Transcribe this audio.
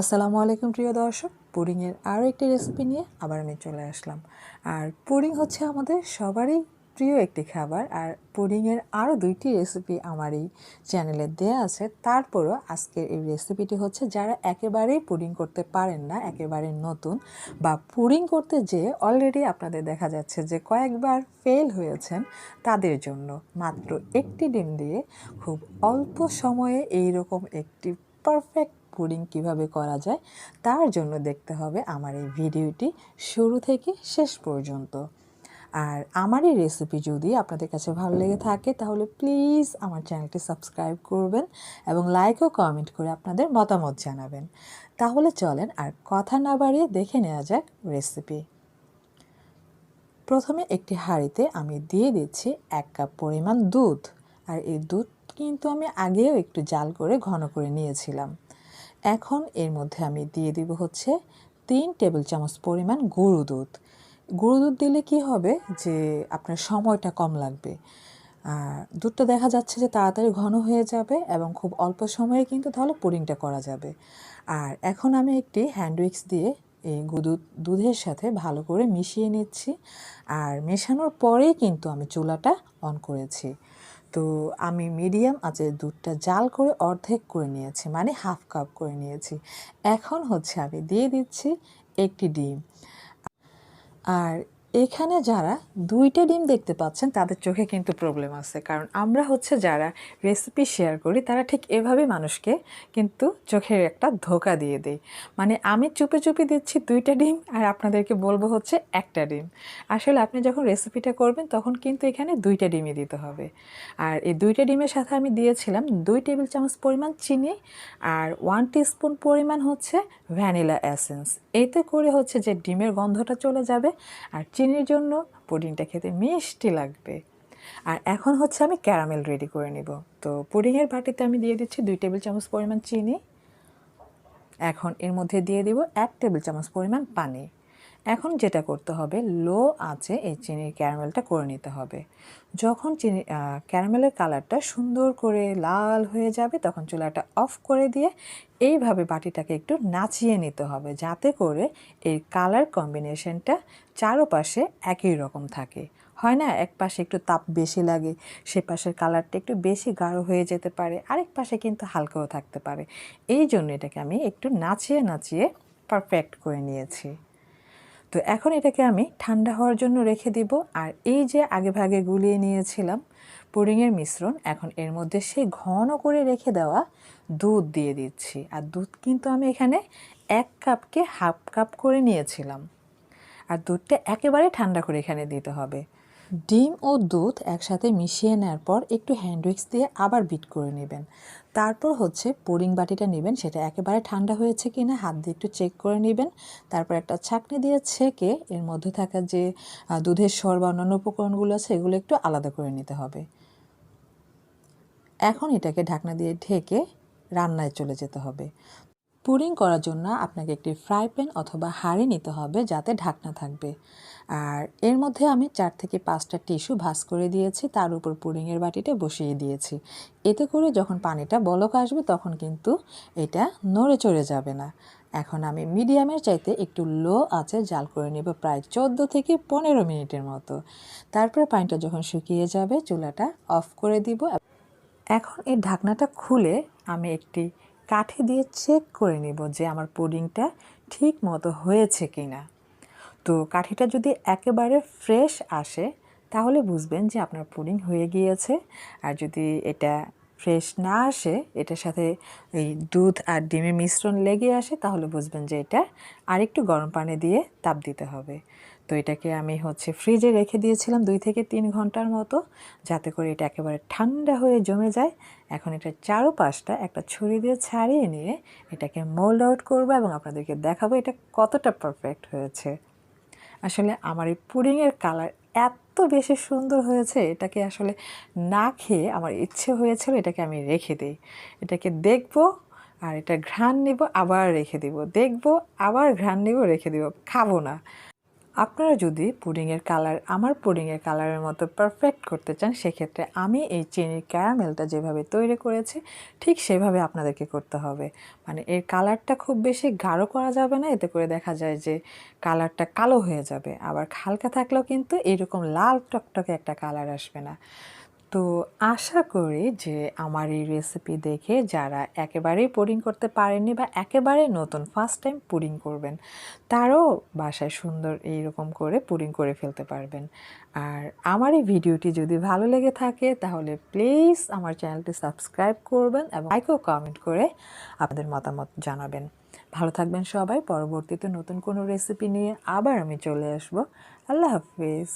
আসসালামু আলাইকুম প্রিয় দর্শক, পুডিংয়ের আরও একটি রেসিপি নিয়ে আবার আমি চলে আসলাম। আর পুডিং হচ্ছে আমাদের সবারই প্রিয় একটি খাবার। আর পুডিংয়ের আরও দুইটি রেসিপি আমার এই চ্যানেলে দেয়া আছে। তারপরও আজকের এই রেসিপিটি হচ্ছে যারা একেবারেই পুডিং করতে পারেন না, একেবারে নতুন, বা পুডিং করতে যেয়ে অলরেডি আপনাদের দেখা যাচ্ছে যে কয়েকবার ফেল হয়েছেন, তাদের জন্য মাত্র একটি ডিম দিয়ে খুব অল্প সময়ে এইরকম একটি পারফেক্ট পুডিং কিভাবে করা যায় তার জন্য দেখতে হবে আমার এই ভিডিওটি শুরু থেকে শেষ পর্যন্ত। আর আমার এই রেসিপি যদি আপনাদের কাছে ভালো লেগে থাকে তাহলে প্লিজ আমার চ্যানেলটি সাবস্ক্রাইব করবেন এবং লাইক ও কমেন্ট করে আপনাদের মতামত জানাবেন। তাহলে চলেন আর কথা না বাড়িয়ে দেখে নেওয়া যাক রেসিপি। প্রথমে একটি হাঁড়িতে আমি দিয়ে দিচ্ছি 1 কাপ পরিমাণ দুধ। আর এই দুধ কিন্তু আমি আগেও একটু জাল করে ঘন করে নিয়েছিলাম। এখন এর মধ্যে আমি দিয়ে দিব হচ্ছে 3 টেবিল চামচ পরিমাণ গুঁড়ো দুধ। গুঁড়ো দুধ দিলে কি হবে যে আপনার সময়টা কম লাগবে। দুধটা দেখা যাচ্ছে যে তাড়াতাড়ি ঘন হয়ে যাবে এবং খুব অল্প সময়ে কিন্তু তাহলে পুডিংটা করা যাবে। আর এখন আমি একটি হ্যান্ড উইক্স দিয়ে এই দুধের সাথে ভালো করে মিশিয়ে নিচ্ছি। আর মেশানোর পরেই কিন্তু আমি চুলাটা অন করেছি। তো আমি মিডিয়াম আঁচে দুধটা জাল করে অর্ধেক করে নিয়েছি, মানে হাফ কাপ করে নিয়েছি। এখন হচ্ছে আমি দিয়ে দিচ্ছি একটি ডিম। আর এখানে যারা 2টা ডিম দেখতে পাচ্ছেন তাদের চোখে কিন্তু প্রবলেম আছে, কারণ আমরা হচ্ছে যারা রেসিপি শেয়ার করি তারা ঠিক এভাবে মানুষকে কিন্তু চোখের একটা ধোঁকা দিয়ে দেয়। মানে আমি চুপে চুপে দিচ্ছি 2টা ডিম আর আপনাদেরকে বলবো হচ্ছে একটা ডিম। আসলে আপনি যখন রেসিপিটা করবেন তখন কিন্তু এখানে 2টা ডিমই দিতে হবে। আর এই 2টা ডিমের সাথে আমি দিয়েছিলাম 2 টেবিল চামচ পরিমাণ চিনি আর 1 টিস্পুন পরিমাণ হচ্ছে ভ্যানিলা এসেন্স। এতে করে হচ্ছে যে ডিমের গন্ধটা চলে যাবে আর চিনির জন্য পুডিংটা খেতে মিষ্টি লাগবে। আর এখন হচ্ছে আমি ক্যারামেল রেডি করে নিব। তো পুডিংয়ের বাটিতে আমি দিয়ে দিচ্ছি 2 টেবিল চামচ পরিমাণ চিনি। এখন এর মধ্যে দিয়ে দিব 1 টেবিল চামচ পরিমাণ পানি। এখন যেটা করতে হবে, লো আঁচে এই চিনির ক্যারামেলটা করে নিতে হবে। যখন ক্যারামেলের কালারটা সুন্দর করে লাল হয়ে যাবে তখন চুলাটা অফ করে দিয়ে এইভাবে বাটিটাকে একটু নাচিয়ে নিতে হবে, যাতে করে এই কালার কম্বিনেশনটা চারোপাশে একই রকম থাকে। হয় না, এক পাশে একটু তাপ বেশি লাগে, সে পাশের কালারটা একটু বেশি গাঢ় হয়ে যেতে পারে, আরেক পাশে কিন্তু হালকাও থাকতে পারে। এই জন্য এটাকে আমি একটু নাচিয়ে নাচিয়ে পারফেক্ট করে নিয়েছি। তো এখন এটাকে আমি ঠান্ডা হওয়ার জন্য রেখে দিব। আর এই যে আগে ভাগে গুলিয়ে নিয়েছিলাম পুডিংয়ের মিশ্রণ, এখন এর মধ্যে সেই ঘন করে রেখে দেওয়া দুধ দিয়ে দিচ্ছি। আর দুধ কিন্তু আমি এখানে 1 কাপকে হাফ কাপ করে নিয়েছিলাম। আর দুধটা একেবারে ঠান্ডা করে এখানে দিতে হবে। ডিম ও দুধ একসাথে মিশিয়ে নেওয়ার পর একটু হ্যান্ড উইক্স দিয়ে আবার বিট করে নেবেন। তারপর হচ্ছে পুডিং বাটিটা নেবেন, সেটা একেবারে ঠান্ডা হয়েছে কিনা হাত দিয়ে একটু চেক করে নেবেন। তারপর একটা ছাঁকনি দিয়ে ছেঁকে এর মধ্যে থাকা যে দুধের স্বর বা অন্যান্য উপকরণগুলো আছে এগুলো একটু আলাদা করে নিতে হবে। এখন এটাকে ঢাকনা দিয়ে ঢেকে রান্নায় চলে যেতে হবে। পুডিং করার জন্য আপনাকে একটি ফ্রাই প্যান অথবা হাঁড়ি নিতে হবে যাতে ঢাকনা থাকবে। আর এর মধ্যে আমি 4 থেকে 5টা টিস্যু ভাঁজ করে দিয়েছি, তার উপর পুডিংয়ের বাটিটা বসিয়ে দিয়েছি। এতে করে যখন পানিটা বলক আসবে তখন কিন্তু এটা নড়ে চড়ে যাবে না। এখন আমি মিডিয়ামের চাইতে একটু লো আঁচে জাল করে নেব প্রায় 14 থেকে 15 মিনিটের মতো। তারপরে পানিটা যখন শুকিয়ে যাবে চুলাটা অফ করে দিব। এখন এই ঢাকনাটা খুলে আমি একটি কাঠি দিয়ে চেক করে নিব যে আমার পুডিংটা ঠিক মতো হয়েছে কি না। তো কাঠিটা যদি একেবারে ফ্রেশ আসে তাহলে বুঝবেন যে আপনার পুডিং হয়ে গিয়েছে। আর যদি এটা ফ্রেশ না আসে, এটার সাথে এই দুধ আর ডিমের মিশ্রণ লেগে আসে, তাহলে বুঝবেন যে এটা আরেকটু গরম পানি দিয়ে তাপ দিতে হবে। তো এটাকে আমি হচ্ছে ফ্রিজে রেখে দিয়েছিলাম 2 থেকে 3 ঘন্টার মতো, যাতে করে এটা একেবারে ঠান্ডা হয়ে জমে যায়। এখন এটা চারোপাশটা একটা ছুরি দিয়ে ছাড়িয়ে নিয়ে এটাকে মোল্ড আউট করবো এবং আপনাদেরকে দেখাবো এটা কতটা পারফেক্ট হয়েছে। আসলে আমার এই পুডিংয়ের কালার এত বেশি সুন্দর হয়েছে, এটাকে আসলে না খেয়ে আমার ইচ্ছে হয়েছিল এটাকে আমি রেখে দিই। এটাকে দেখব আর এটা ঘ্রাণ নেব, আবার রেখে দিব, দেখব, আবার ঘ্রাণ নেব, রেখে দিব, খাবো না। আপনারা যদি পুডিংয়ের কালার আমার পুডিংয়ের কালারের মতো পারফেক্ট করতে চান, সেক্ষেত্রে আমি এই চিনির ক্যারামেলটা যেভাবে তৈরি করেছি ঠিক সেভাবে আপনাদেরকে করতে হবে। মানে এর কালারটা খুব বেশি গাঢ় করা যাবে না, এতে করে দেখা যায় যে কালারটা কালো হয়ে যাবে। আবার হালকা থাকলেও কিন্তু এরকম লাল টকটকে একটা কালার আসবে না। তো আশা করি যে আমার এই রেসিপি দেখে যারা একেবারেই পুডিং করতে পারেননি বা একেবারে নতুন ফার্স্ট টাইম পুডিং করবেন, তারাও বাসায় সুন্দর এইরকম করে পুডিং করে ফেলতে পারবেন। আর আমার এই ভিডিওটি যদি ভালো লেগে থাকে তাহলে প্লিজ আমার চ্যানেলটি সাবস্ক্রাইব করবেন এবং লাইক ও কমেন্ট করে আপনাদের মতামত জানাবেন। ভালো থাকবেন সবাই। পরবর্তীতে নতুন কোনো রেসিপি নিয়ে আবার আমি চলে আসব। আল্লাহ হাফিজ।